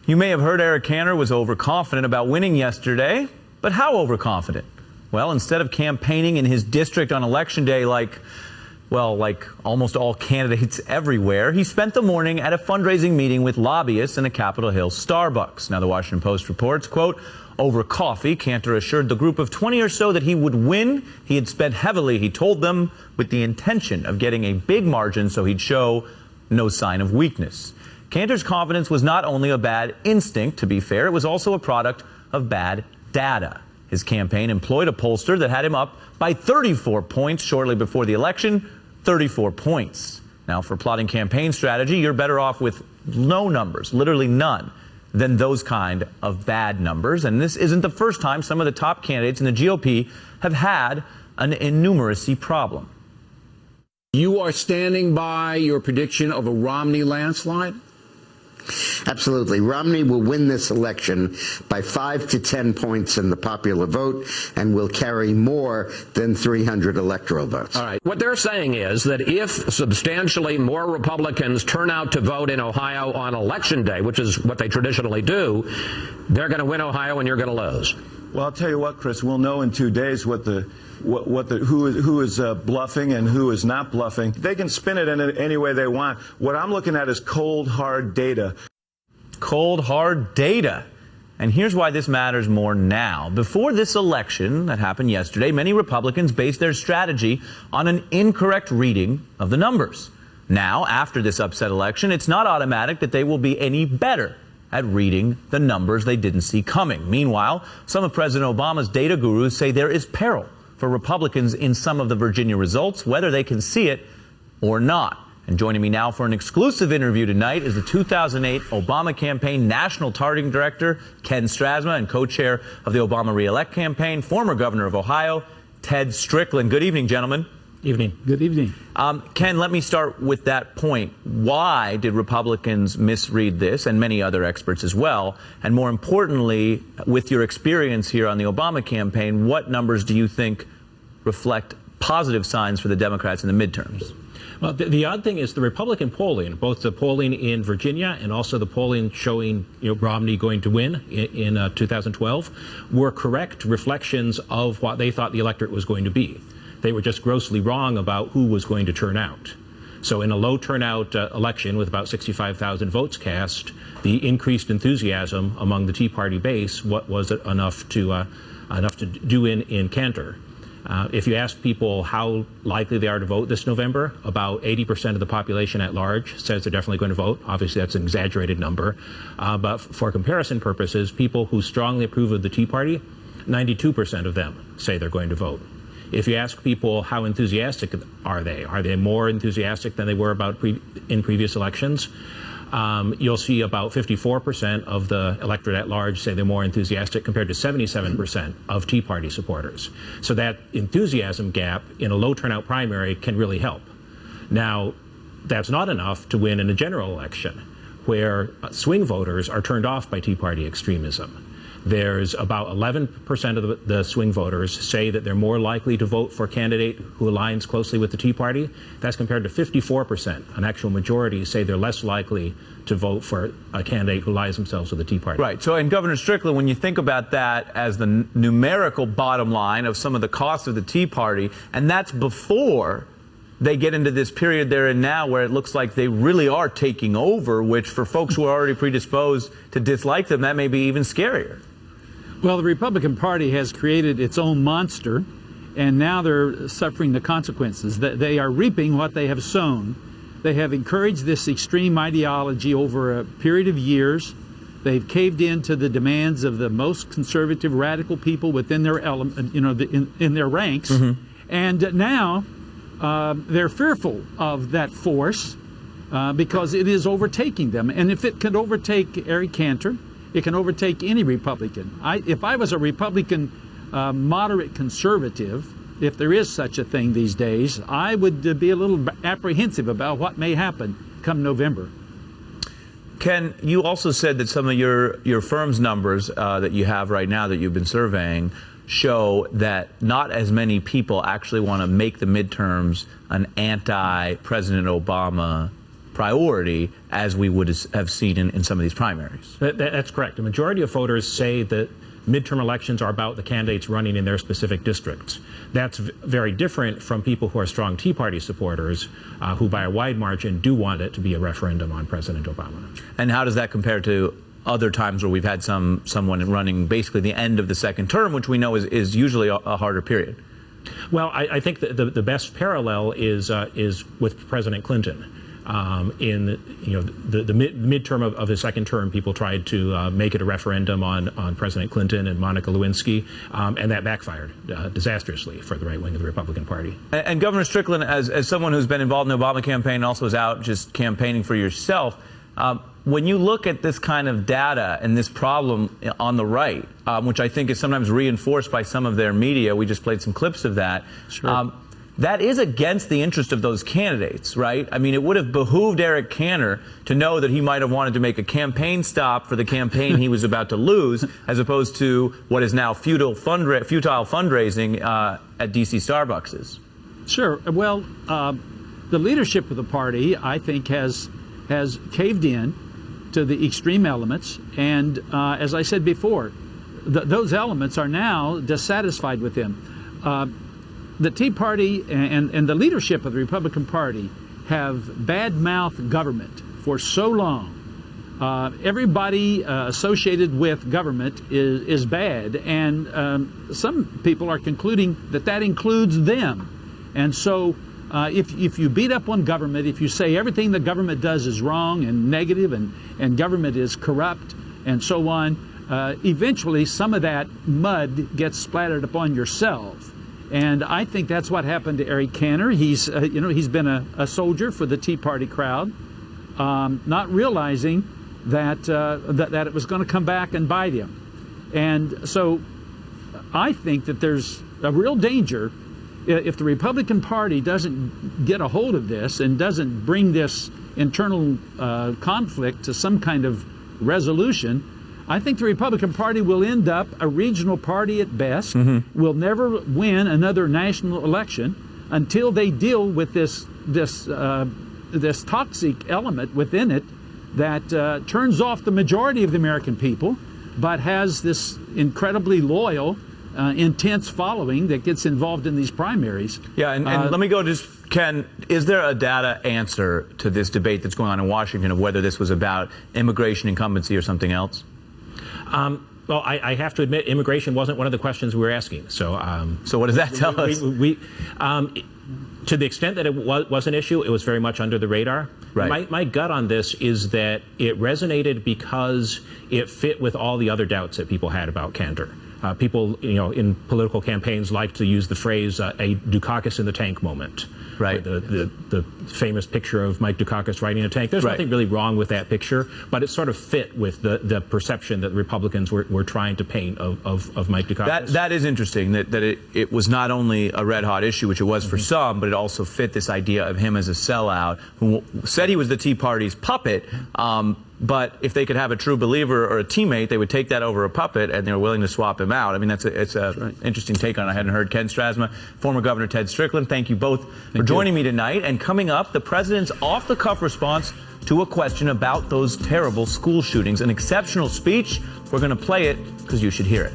You may have heard Eric Cantor was overconfident about winning yesterday, but how overconfident? Well, instead of campaigning in his district on Election Day like almost all candidates everywhere, he spent the morning at a fundraising meeting with lobbyists in a Capitol Hill Starbucks. Now, the Washington Post reports, quote, over coffee, Cantor assured the group of 20 or so that he would win. He had spent heavily, he told them, with the intention of getting a big margin so he'd show no sign of weakness. Cantor's confidence was not only a bad instinct, to be fair, it was also a product of bad data. His campaign employed a pollster that had him up by 34 points shortly before the election, 34 points. Now, for plotting campaign strategy, you're better off with no numbers, literally none, than those kind of bad numbers. And this isn't the first time some of the top candidates in the GOP have had an innumeracy problem. You are standing by your prediction of a Romney landslide? Absolutely. Romney will win this election by 5 to 10 points in the popular vote and will carry more than 300 electoral votes. All right. What they're saying is that if substantially more Republicans turn out to vote in Ohio on Election Day, which is what they traditionally do, they're going to win Ohio and you're going to lose. Well, I'll tell you what, Chris, we'll know in 2 days who is bluffing and who is not bluffing. They can spin it in any way they want. What I'm looking at is cold, hard data. Cold, hard data. And here's why this matters more now. Before this election that happened yesterday, many Republicans based their strategy on an incorrect reading of the numbers. Now, after this upset election, it's not automatic that they will be any better at reading the numbers they didn't see coming. Meanwhile, some of President Obama's data gurus say there is peril for Republicans in some of the Virginia results, whether they can see it or not. And joining me now for an exclusive interview tonight is the 2008 Obama campaign national targeting director, Ken Strasma, and co-chair of the Obama re-elect campaign, former governor of Ohio, Ted Strickland. Good evening, gentlemen. Evening. Good evening. Ken, let me start with that point. Why did Republicans misread this, and many other experts as well? And more importantly, with your experience here on the Obama campaign, what numbers do you think reflect positive signs for the Democrats in the midterms? Well, the odd thing is the Republican polling, both the polling in Virginia and also the polling showing Romney going to win in 2012, were correct reflections of what they thought the electorate was going to be. They were just grossly wrong about who was going to turn out. So in a low turnout election with about 65,000 votes cast, the increased enthusiasm among the Tea Party base was enough to do in Cantor. If you ask people how likely they are to vote this November, about 80% of the population at large says they're definitely going to vote. Obviously, that's an exaggerated number. But for comparison purposes, people who strongly approve of the Tea Party, 92% of them say they're going to vote. If you ask people how enthusiastic are they more enthusiastic than they were in previous elections? You'll see about 54% of the electorate at large say they're more enthusiastic compared to 77% of Tea Party supporters. So that enthusiasm gap in a low turnout primary can really help. Now, that's not enough to win in a general election where swing voters are turned off by Tea Party extremism. There's about 11% of the swing voters say that they're more likely to vote for a candidate who aligns closely with the Tea Party. That's compared to 54%. An actual majority say they're less likely to vote for a candidate who aligns themselves with the Tea Party. Right. So, and Governor Strickland, when you think about that as the numerical bottom line of some of the costs of the Tea Party, and that's before they get into this period they're in now where it looks like they really are taking over, which for folks who are already predisposed to dislike them, that may be even scarier. Well, the Republican Party has created its own monster, and now they're suffering the consequences. They are reaping what they have sown. They have encouraged this extreme ideology over a period of years. They've caved in to the demands of the most conservative, radical people within their element, in their ranks. Mm-hmm. And now they're fearful of that force because it is overtaking them. And if it can overtake Eric Cantor, it can overtake any Republican. If I was a Republican moderate conservative, if there is such a thing these days, I would be a little apprehensive about what may happen come November. Ken, you also said that some of your firm's numbers that you have right now that you've been surveying show that not as many people actually want to make the midterms an anti-President Obama priority as we would have seen in some of these primaries. That's correct. The majority of voters say that midterm elections are about the candidates running in their specific districts. That's very different from people who are strong Tea Party supporters, who by a wide margin do want it to be a referendum on President Obama. And how does that compare to other times where we've had someone running basically the end of the second term, which we know is usually a harder period? Well, I think that the best parallel is with President Clinton. In the midterm of his second term, people tried to make it a referendum on President Clinton and Monica Lewinsky, and that backfired disastrously for the right wing of the Republican Party. And Governor Strickland, as someone who's been involved in the Obama campaign and also is out just campaigning for yourself, when you look at this kind of data and this problem on the right, which I think is sometimes reinforced by some of their media, we just played some clips of that. Sure. That is against the interest of those candidates, right? I mean, it would have behooved Eric Cantor to know that he might have wanted to make a campaign stop for the campaign he was about to lose, as opposed to what is now futile fundraising at D.C. Starbucks. Sure. Well, the leadership of the party, I think, has caved in to the extreme elements. And as I said before, those elements are now dissatisfied with him. The Tea Party and the leadership of the Republican Party have bad-mouthed government for so long. Everybody associated with government is bad, and some people are concluding that includes them. And so if you beat up on government, if you say everything the government does is wrong and negative and government is corrupt and so on, eventually some of that mud gets splattered upon yourself. And I think that's what happened to Eric Cantor. He's been a soldier for the Tea Party crowd, not realizing that it was going to come back and bite him. And so I think that there's a real danger if the Republican Party doesn't get a hold of this and doesn't bring this internal conflict to some kind of resolution. I think the Republican Party will end up a regional party at best, will never win another national election until they deal with this toxic element within it that turns off the majority of the American people, but has this incredibly loyal, intense following that gets involved in these primaries. Yeah, and let me go just, Ken, is there a data answer to this debate that's going on in Washington of whether this was about immigration incumbency or something else? Well, I have to admit, immigration wasn't one of the questions we were asking. So what does that tell us? To the extent that it was an issue, it was very much under the radar. Right. My gut on this is that it resonated because it fit with all the other doubts that people had about Cantor. People, in political campaigns like to use the phrase a Dukakis in the tank moment. Right. The famous picture of Mike Dukakis riding a tank. There's nothing really wrong with that picture, but it sort of fit with the perception that the Republicans were trying to paint of Mike Dukakis. That is interesting, that it was not only a red-hot issue, which it was for some, but it also fit this idea of him as a sellout who said he was the Tea Party's puppet, but if they could have a true believer or a teammate, they would take that over a puppet, and they were willing to swap him out. I mean, it's a interesting take on it. I hadn't heard. Ken Strasma, former Governor Ted Strickland, thank you both for joining me tonight. And coming up, the president's off-the-cuff response to a question about those terrible school shootings. An exceptional speech. We're going to play it because you should hear it.